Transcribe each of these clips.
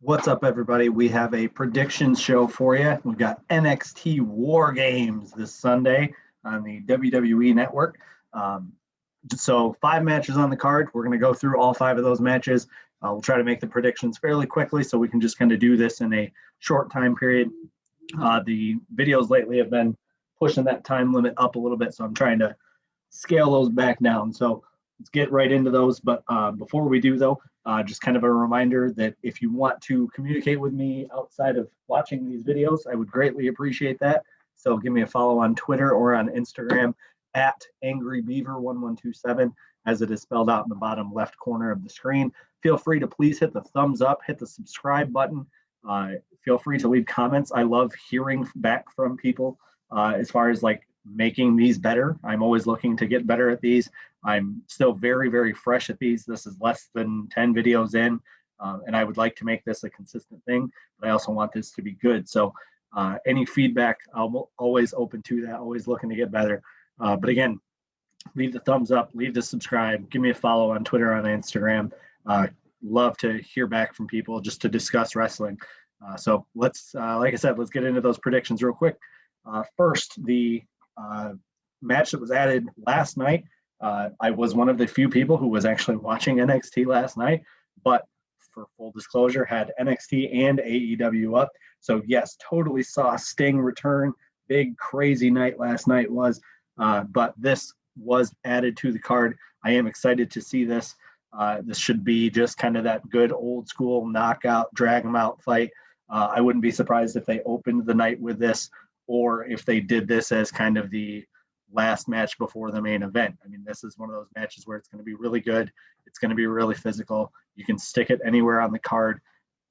What's up, everybody? We have a predictions show for you. We've got NXT War Games this Sunday on the WWE Network. So 5 matches on the card. We're going to go through all 5 of those matches. We'll try to make the predictions fairly quickly so we can just kind of do this in a short time period. The videos lately have been pushing that time limit up a little bit, so I'm trying to scale those back down. So let's get right into those. But before we do, though, just kind of a reminder that if you want to communicate with me outside of watching these videos, I would greatly appreciate that. So give me a follow on Twitter or on Instagram at angrybeaver1127, as it is spelled out in the bottom left corner of the screen. Feel free to please hit the thumbs up, hit the subscribe button. Feel free to leave comments. I love hearing back from people as far as like making these better. I'm always looking to get better at these. I'm still very, very fresh at these. This is less than 10 videos in, and I would like to make this a consistent thing, but I also want this to be good. So any feedback, I'm always open to that, always looking to get better. But again, leave the thumbs up, leave the subscribe, give me a follow on Twitter, on Instagram. Love to hear back from people just to discuss wrestling. So let's, like I said, let's get into those predictions real quick. First, the match that was added last night. I was one of the few people who was actually watching NXT last night, but for full disclosure, had NXT and AEW up. So yes, totally saw Sting return. Big crazy night last night was, but this was added to the card. I am excited to see this. This should be just kind of that good old school knockout, drag them out fight. I wouldn't be surprised if they opened the night with this, or if they did this as kind of the last match before the main event. I mean, this is one of those matches where it's going to be really good. It's going to be really physical. You can stick it anywhere on the card.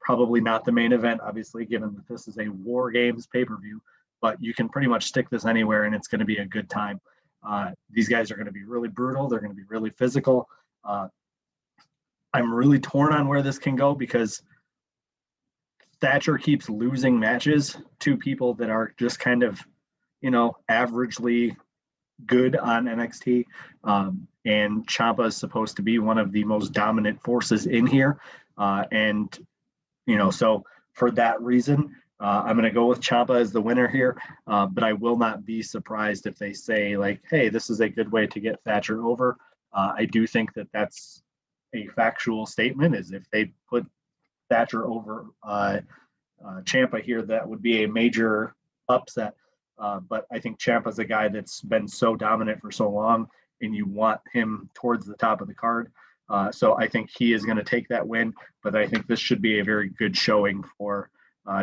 Probably not the main event, obviously, given that this is a War Games pay-per-view, but you can pretty much stick this anywhere and it's going to be a good time. These guys are going to be really brutal. They're going to be really physical. I'm really torn on where this can go because Thatcher keeps losing matches to people that are just kind of, averagely good on NXT. And Ciampa is supposed to be one of the most dominant forces in here. So for that reason, I'm going to go with Ciampa as the winner here. But I will not be surprised if they say, like, hey, this is a good way to get Thatcher over. I do think that that's a factual statement, is if they put Thatcher over Ciampa here, that would be a major upset. But I think Ciampa's a guy that's been so dominant for so long, and you want him towards the top of the card. So I think he is going to take that win, but I think this should be a very good showing for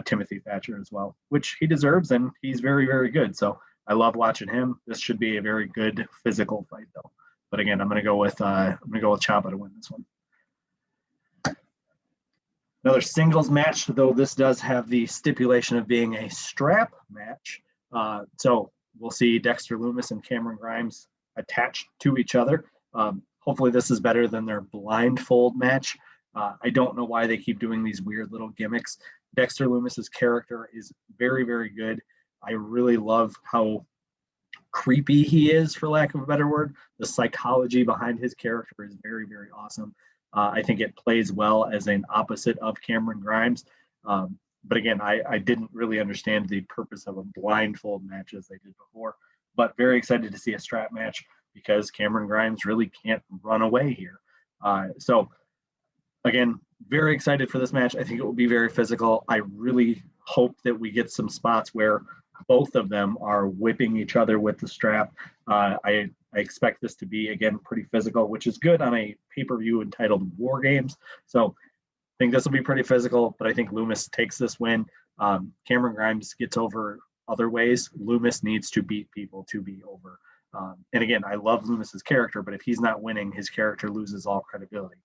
Timothy Thatcher as well, which he deserves, and he's very, very good. So I love watching him. This should be a very good physical fight, though. But again, I'm going to go with Ciampa to win this one. Another singles match, though this does have the stipulation of being a strap match. So we'll see Dexter Lumis and Cameron Grimes attached to each other. Hopefully this is better than their blindfold match. I don't know why they keep doing these weird little gimmicks. Dexter Lumis's character is very, very good. I really love how creepy he is, for lack of a better word. The psychology behind his character is very, very awesome. I think it plays well as an opposite of Cameron Grimes. But again, I didn't really understand the purpose of a blindfold match as they did before. But very excited to see a strap match because Cameron Grimes really can't run away here. So again, very excited for this match. I think it will be very physical. I really hope that we get some spots where both of them are whipping each other with the strap. I expect this to be, again, pretty physical, which is good on a pay-per-view entitled War Games. So I think this will be pretty physical, but I think Lumis takes this win. Cameron Grimes gets over other ways. Lumis needs to beat people to be over. And again, I love Lumis's character, but if he's not winning, his character loses all credibility.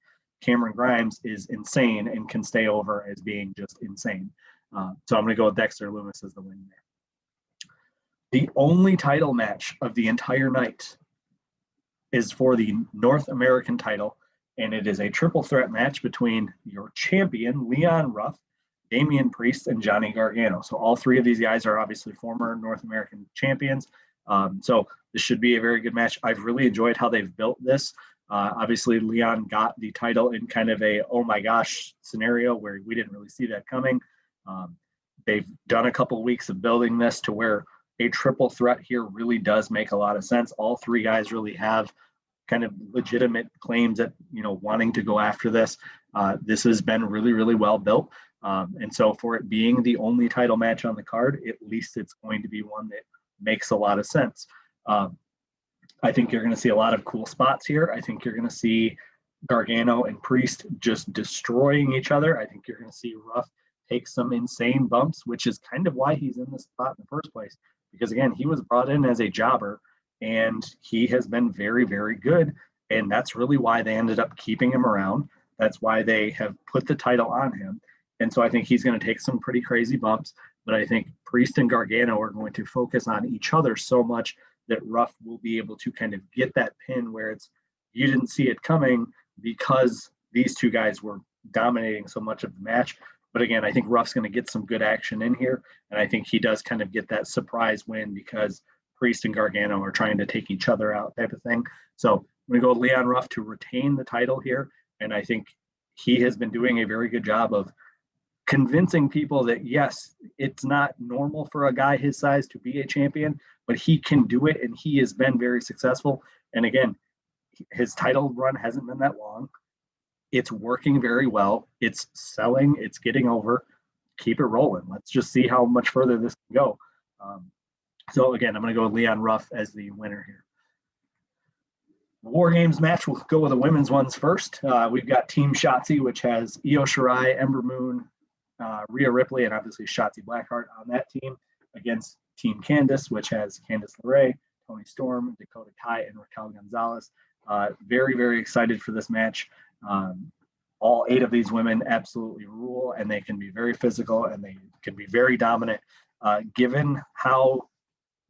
Cameron Grimes is insane and can stay over as being just insane. So I'm going to go with Dexter Lumis as the win there. The only title match of the entire night is for the North American title, and it is a triple threat match between your champion, Leon Ruff, Damian Priest, and Johnny Gargano. So all 3 of these guys are obviously former North American champions. So this should be a very good match. I've really enjoyed how they've built this. Obviously, Leon got the title in kind of a oh my gosh scenario where we didn't really see that coming. They've done a couple of weeks of building this to where a triple threat here really does make a lot of sense. All three guys really have kind of legitimate claims at, wanting to go after this. This has been really, really well built. And so for it being the only title match on the card, at least it's going to be one that makes a lot of sense. I think you're going to see a lot of cool spots here. I think you're going to see Gargano and Priest just destroying each other. I think you're going to see Ruff take some insane bumps, which is kind of why he's in this spot in the first place. Because again, he was brought in as a jobber and he has been very, very good. And that's really why they ended up keeping him around. That's why they have put the title on him. And so I think he's going to take some pretty crazy bumps. But I think Priest and Gargano are going to focus on each other so much that Ruff will be able to kind of get that pin where it's, you didn't see it coming because these two guys were dominating so much of the match. But again, I think Ruff's going to get some good action in here. And I think he does kind of get that surprise win because Priest and Gargano are trying to take each other out type of thing. So I'm going to go with Leon Ruff to retain the title here. And I think he has been doing a very good job of convincing people that, yes, it's not normal for a guy his size to be a champion, but he can do it. And he has been very successful. And again, his title run hasn't been that long. It's working very well. It's selling. It's getting over. Keep it rolling. Let's just see how much further this can go. So again, I'm going to go with Leon Ruff as the winner here. The War Games match, we'll go with the women's ones first. We've got Team Shotzi, which has Io Shirai, Ember Moon, Rhea Ripley, and obviously Shotzi Blackheart on that team against Team Candice, which has Candice LeRae, Toni Storm, Dakota Kai, and Raquel Gonzalez. Very, very excited for this match. All 8 of these women absolutely rule, and they can be very physical and they can be very dominant. Given how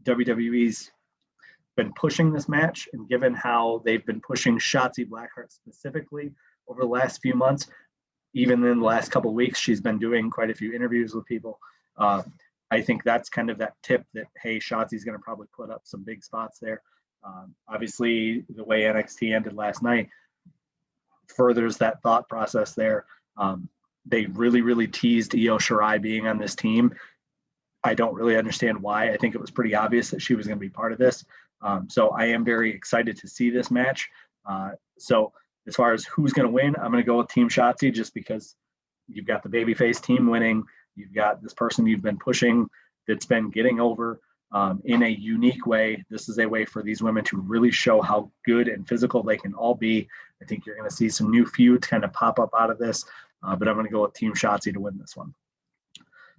WWE's been pushing this match and given how they've been pushing Shotzi Blackheart specifically over the last few months, even in the last couple of weeks, she's been doing quite a few interviews with people. I think that's kind of that tip that, hey, Shotzi's going to probably put up some big spots there. Obviously, the way NXT ended last night furthers that thought process there. They really, really teased Io Shirai being on this team. I don't really understand why. I think it was pretty obvious that she was going to be part of this. So I am very excited to see this match. So as far as who's going to win, I'm going to go with Team Shotzi just because you've got the babyface team winning. You've got this person you've been pushing that's been getting over in a unique way. This is a way for these women to really show how good and physical they can all be. I think you're going to see some new feuds kind of pop up out of this, but I'm going to go with Team Shotzi to win this one.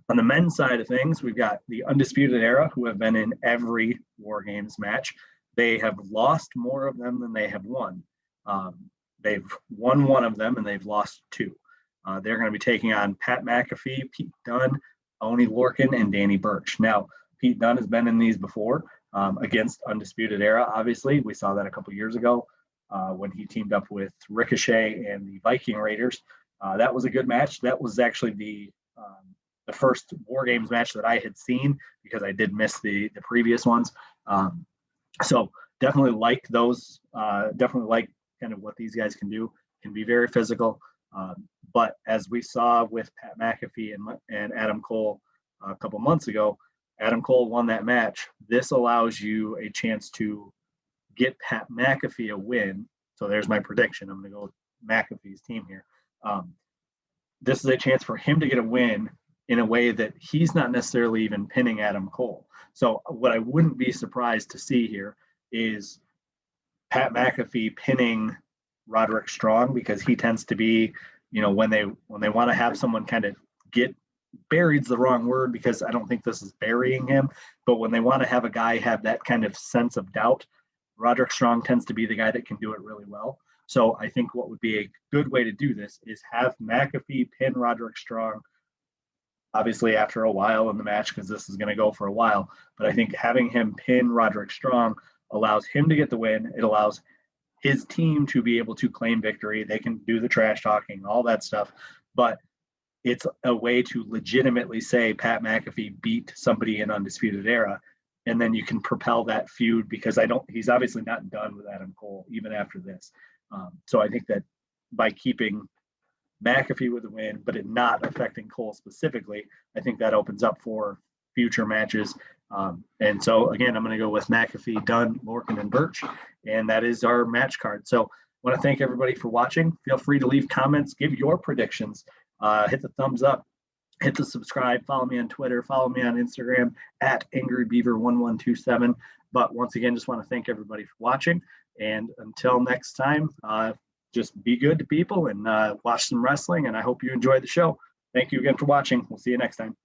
On the men's side of things, we've got the Undisputed Era, who have been in every War Games match. They have lost more of them than they have won. They've won 1 of them, and they've lost 2. They're going to be taking on Pat McAfee, Pete Dunne, Oney Lorcan, and Danny Burch. Now, Pete Dunne has been in these before against Undisputed Era, obviously. We saw that a couple years ago when he teamed up with Ricochet and the Viking Raiders. That was a good match. That was actually the first War Games match that I had seen because I did miss the previous ones. So definitely like those. Definitely like kind of what these guys can do. Can be very physical. But as we saw with Pat McAfee and Adam Cole a couple months ago, Adam Cole won that match. This allows you a chance to get Pat McAfee a win. So there's my prediction. I'm going to go with McAfee's team here. This is a chance for him to get a win in a way that he's not necessarily even pinning Adam Cole. So what I wouldn't be surprised to see here is Pat McAfee pinning Roderick Strong, because he tends to be, when they want to have someone kind of get buried's the wrong word because I don't think this is burying him, but when they want to have a guy have that kind of sense of doubt, Roderick Strong tends to be the guy that can do it really well. So I think what would be a good way to do this is have McAfee pin Roderick Strong, obviously after a while in the match, because this is going to go for a while. But I think having him pin Roderick Strong allows him to get the win. It allows his team to be able to claim victory. They can do the trash talking, all that stuff. But it's a way to legitimately say Pat McAfee beat somebody in Undisputed Era. And then you can propel that feud because he's obviously not done with Adam Cole even after this. So I think that by keeping McAfee with a win, but it not affecting Cole specifically, I think that opens up for future matches. And so again, I'm going to go with McAfee, Dunn, Lorcan, and Birch, and that is our match card. So I want to thank everybody for watching. Feel free to leave comments, give your predictions, hit the thumbs up, hit the subscribe, follow me on Twitter, follow me on Instagram at AngryBeaver1127. But once again, just want to thank everybody for watching. And until next time, just be good to people and watch some wrestling. And I hope you enjoy the show. Thank you again for watching. We'll see you next time.